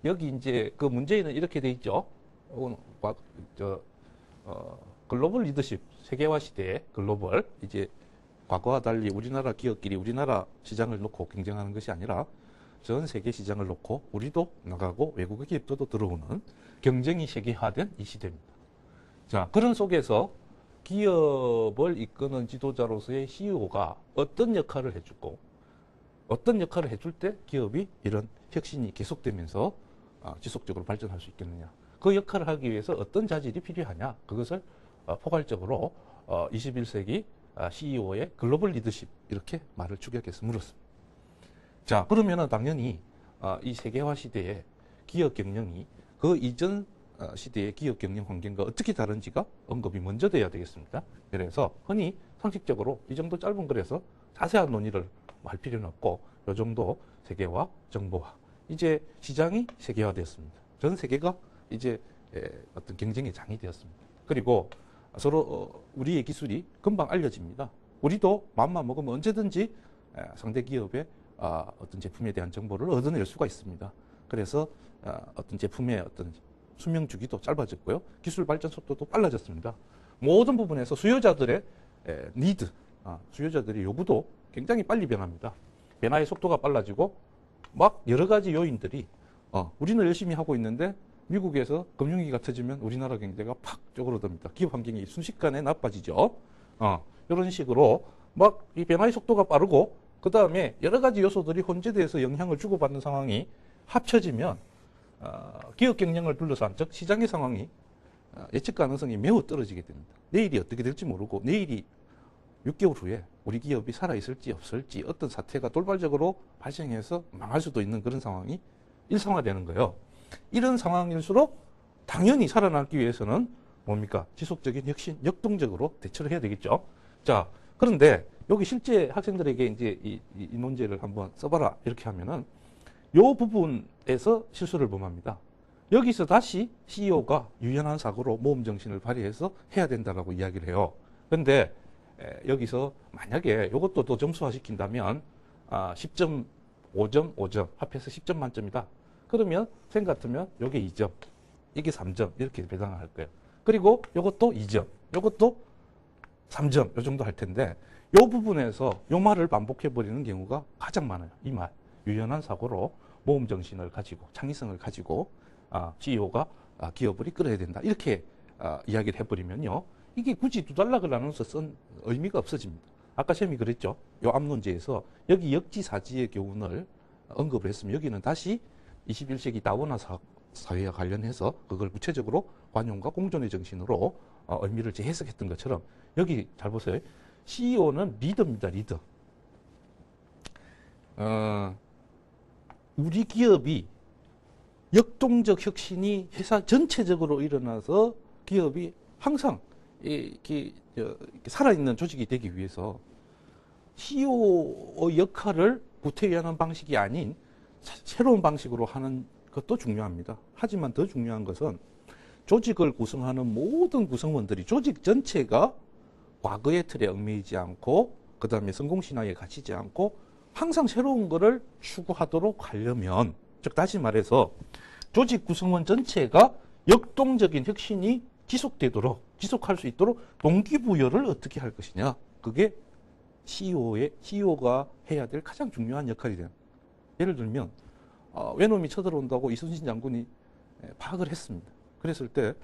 여기 이제 그 문제에는 이렇게 돼 있죠. 글로벌 리더십, 세계화 시대의 글로벌, 이제 과거와 달리 우리나라 기업끼리 우리나라 시장을 놓고 경쟁하는 것이 아니라 전 세계 시장을 놓고 우리도 나가고 외국의 기업들도 들어오는 경쟁이 세계화된 이 시대입니다. 자, 그런 속에서 기업을 이끄는 지도자로서의 CEO가 어떤 역할을 해주고 어떤 역할을 해줄 때 기업이 이런 혁신이 계속되면서 지속적으로 발전할 수 있겠느냐. 그 역할을 하기 위해서 어떤 자질이 필요하냐. 그것을 포괄적으로 21세기 CEO의 글로벌 리더십 이렇게 말을 축약해서 물었습니다. 자, 그러면은 당연히 이 세계화 시대의 기업 경영이 그 이전 시대의 기업 경영 환경과 어떻게 다른지가 언급이 먼저 돼야 되겠습니다. 그래서 흔히 상식적으로 이 정도 짧은 글에서 자세한 논의를 할 필요는 없고 이 정도 세계화, 정보화. 이제 시장이 세계화되었습니다. 전 세계가 이제 어떤 경쟁의 장이 되었습니다. 그리고 서로 우리의 기술이 금방 알려집니다. 우리도 맘만 먹으면 언제든지 상대 기업의 어떤 제품에 대한 정보를 얻어낼 수가 있습니다. 그래서 어떤 제품의 어떤 수명 주기도 짧아졌고요. 기술 발전 속도도 빨라졌습니다. 모든 부분에서 수요자들의 니드, 수요자들의 요구도 굉장히 빨리 변합니다. 변화의 속도가 빨라지고 막 여러 가지 요인들이 우리는 열심히 하고 있는데 미국에서 금융위기가 터지면 우리나라 경제가 팍 쪼그러듭니다. 기업 환경이 순식간에 나빠지죠. 이런 식으로 막 이 변화의 속도가 빠르고 그 다음에 여러 가지 요소들이 혼재돼서 영향을 주고받는 상황이 합쳐지면 기업 경영을 둘러싼 즉 시장의 상황이 예측 가능성이 매우 떨어지게 됩니다. 내일이 어떻게 될지 모르고 내일이 6개월 후에 우리 기업이 살아있을지 없을지 어떤 사태가 돌발적으로 발생해서 망할 수도 있는 그런 상황이 일상화되는 거예요. 이런 상황일수록 당연히 살아남기 위해서는 뭡니까? 지속적인 혁신, 역동적으로 대처를 해야 되겠죠. 자, 그런데 여기 실제 학생들에게 이제 이 논제를 한번 써봐라 이렇게 하면은 요 부분에서 실수를 범합니다. 여기서 다시 CEO가 유연한 사고로 모험 정신을 발휘해서 해야 된다라고 이야기를 해요. 그런데 여기서 만약에 이것도 더 점수화 시킨다면 10점, 5점, 5점 합해서 10점 만점이다. 그러면 생 같으면 요게 2점, 이게 3점 이렇게 배당을 할 거예요. 그리고 요것도 2점, 요것도 3점 요 정도 할 텐데 요 부분에서 요 말을 반복해버리는 경우가 가장 많아요. 이 말. 유연한 사고로 모험 정신을 가지고 창의성을 가지고 CEO가 기업을 이끌어야 된다. 이렇게 이야기를 해버리면요. 이게 굳이 $2를 나눠서 쓴 의미가 없어집니다. 아까 쌤이 그랬죠. 요 앞문제에서 여기 역지사지의 교훈을 언급을 했으면 여기는 다시 21세기 다원화 사회와 관련해서 그걸 구체적으로 관용과 공존의 정신으로 의미를 재해석했던 것처럼 여기 잘 보세요. CEO는 리더입니다. 리더. 우리 기업이 역동적 혁신이 회사 전체적으로 일어나서 기업이 항상 이렇게 살아있는 조직이 되기 위해서 CEO 역할을 구태의하는 방식이 아닌 새로운 방식으로 하는 것도 중요합니다. 하지만 더 중요한 것은 조직을 구성하는 모든 구성원들이 조직 전체가 과거의 틀에 얽매이지 않고 그 다음에 성공신화에 갇히지 않고 항상 새로운 거를 추구하도록 하려면 즉 다시 말해서 조직 구성원 전체가 역동적인 혁신이 지속되도록 지속할 수 있도록 동기부여를 어떻게 할 것이냐. 그게 CEO가 해야 될 가장 중요한 역할이 됩니다. 예를 들면 외놈이 쳐들어온다고 이순신 장군이 파악을 했습니다. 그랬을 때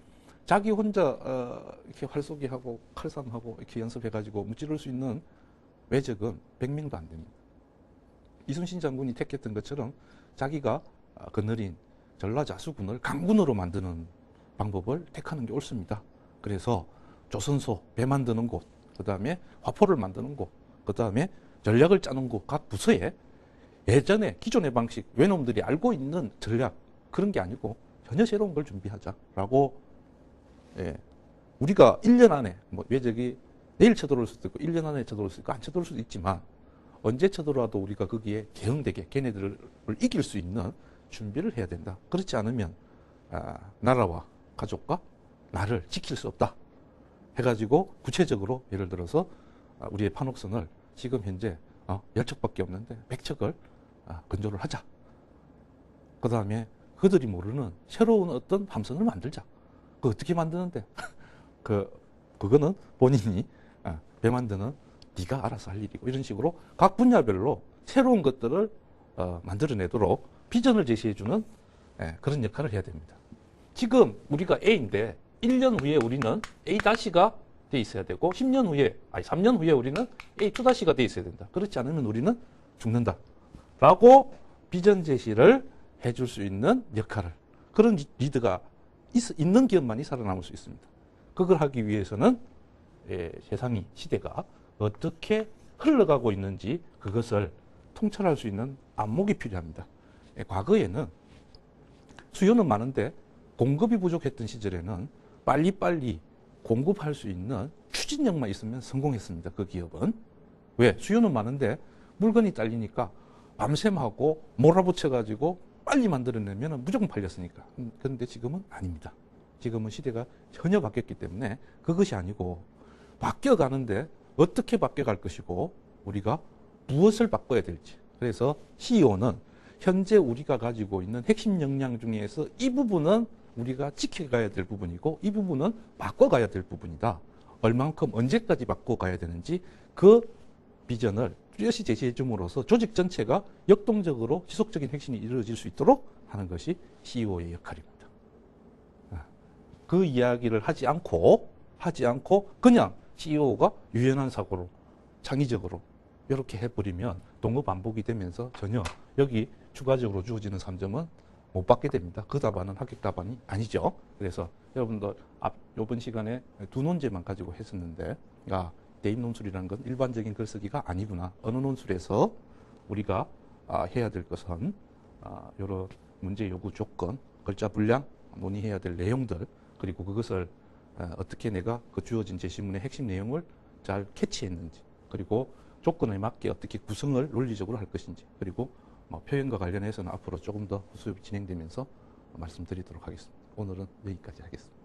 자기 혼자 이렇게 활쏘기하고 칼싸움하고 이렇게 연습해가지고 무찌를 수 있는 외적은 100명도 안 됩니다. 이순신 장군이 택했던 것처럼 자기가 거느린 전라자수군을 강군으로 만드는 방법을 택하는 게 옳습니다. 그래서 조선소, 배 만드는 곳, 그 다음에 화포를 만드는 곳, 그 다음에 전략을 짜는 곳, 각 부서에 예전에 기존의 방식, 외놈들이 알고 있는 전략 그런 게 아니고 전혀 새로운 걸 준비하자라고 우리가 1년 안에 뭐 외적이 내일 쳐들어올 수도 있고 1년 안에 쳐들어올 수도 있고 안 쳐들어올 수도 있지만 언제 쳐들어와도 우리가 거기에 대응되게 걔네들을 이길 수 있는 준비를 해야 된다. 그렇지 않으면 나라와 가족과 나를 지킬 수 없다 해가지고 구체적으로 예를 들어서 우리의 판옥선을 지금 현재 10척밖에 없는데 100척을 건조를 하자. 그 다음에 그들이 모르는 새로운 어떤 함선을 만들자. 그 어떻게 만드는데? 그거는 본인이 배 만드는 네가 알아서 할 일이고 이런 식으로 각 분야별로 새로운 것들을 만들어내도록 비전을 제시해주는 그런 역할을 해야 됩니다. 지금 우리가 A인데 1년 후에 우리는 A-가 돼 있어야 되고 10년 후에, 3년 후에 우리는 A2-가 돼 있어야 된다. 그렇지 않으면 우리는 죽는다. 라고 비전 제시를 해줄 수 있는 역할을, 그런 리더가 있는 기업만이 살아남을 수 있습니다. 그걸 하기 위해서는 세상이, 시대가 어떻게 흘러가고 있는지 그것을 통찰할 수 있는 안목이 필요합니다. 과거에는 수요는 많은데 공급이 부족했던 시절에는 빨리빨리 공급할 수 있는 추진력만 있으면 성공했습니다. 그 기업은. 왜? 수요는 많은데 물건이 딸리니까 밤샘하고 몰아붙여가지고 빨리 만들어내면 무조건 팔렸으니까. 그런데 지금은 아닙니다. 지금은 시대가 전혀 바뀌었기 때문에 그것이 아니고 바뀌어가는데 어떻게 바뀌어갈 것이고 우리가 무엇을 바꿔야 될지. 그래서 CEO는 현재 우리가 가지고 있는 핵심 역량 중에서 이 부분은 우리가 지켜가야 될 부분이고 이 부분은 바꿔가야 될 부분이다. 얼만큼 언제까지 바꿔가야 되는지 그 비전을 뚜렷이 제시해 줌으로써 조직 전체가 역동적으로 지속적인 혁신이 이루어질 수 있도록 하는 것이 CEO의 역할입니다. 그 이야기를 하지 않고 그냥 CEO가 유연한 사고로 창의적으로 이렇게 해버리면 동거반복이 되면서 전혀 여기 추가적으로 주어지는 3점은 못 받게 됩니다. 그 답안은 합격 답안이 아니죠. 그래서 여러분들 이번 시간에 두 논제만 가지고 했었는데 대입 논술이라는 건 일반적인 글쓰기가 아니구나. 어느 논술에서 우리가 해야 될 것은 여러 문제 요구 조건, 글자 분량, 논의해야 될 내용들, 그리고 그것을 어떻게 내가 그 주어진 제시문의 핵심 내용을 잘 캐치했는지, 그리고 조건에 맞게 어떻게 구성을 논리적으로 할 것인지, 그리고 표현과 관련해서는 앞으로 조금 더 수업이 진행되면서 말씀드리도록 하겠습니다. 오늘은 여기까지 하겠습니다.